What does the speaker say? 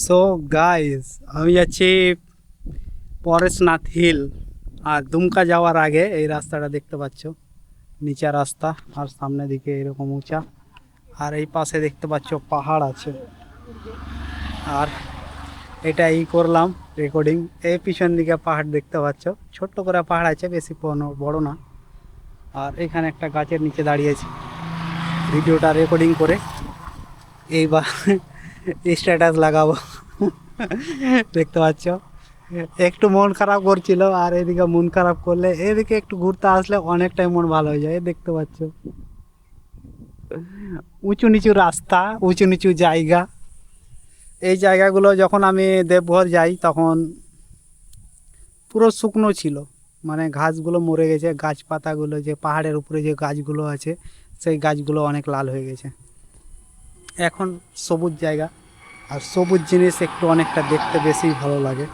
So guys, আমি যাচ্ছি Pareshnath hill. আর দুমকা যাওয়ার আগে এই রাস্তাটা দেখতে পাচ্ছ, নিচা রাস্তা আর সামনে দিকে এরকম উঁচা, আর এই পাশে দেখতে পাচ্ছ পাহাড় আছে। আর এটা করলাম রেকর্ডিং, এই পিছন দিকে পাহাড় দেখতে পাচ্ছ, ছোট্ট করে পাহাড় আছে, বেশি বড় না। আর এখানে একটা গাছের নিচে দাঁড়িয়েছি ভিডিওটা রেকর্ডিং করে, এইবার স্ট্যাটাস লাগাবো। দেখতে পাচ্ছ, একটু মন খারাপ করছিল, আর এদিকে মন খারাপ করলে এদিকে একটু ঘুরতে আসলে অনেকটাই মন ভালো হয়ে যায়। দেখতে পাচ্ছ উঁচু নিচু রাস্তা, উঁচু নিচু জায়গা। এই জায়গাগুলো যখন আমি দেবঘর যাই তখন পুরো শুকনো ছিল, মানে ঘাসগুলো মরে গেছে, গাছপাতাগুলো যে পাহাড়ের উপরে যে গাছগুলো আছে সেই গাছগুলো অনেক লাল হয়ে গেছে। এখন সবুজ জায়গা, আর সবুজ জিনিস একটু অনেকটা দেখতে বেশি ভালো লাগে।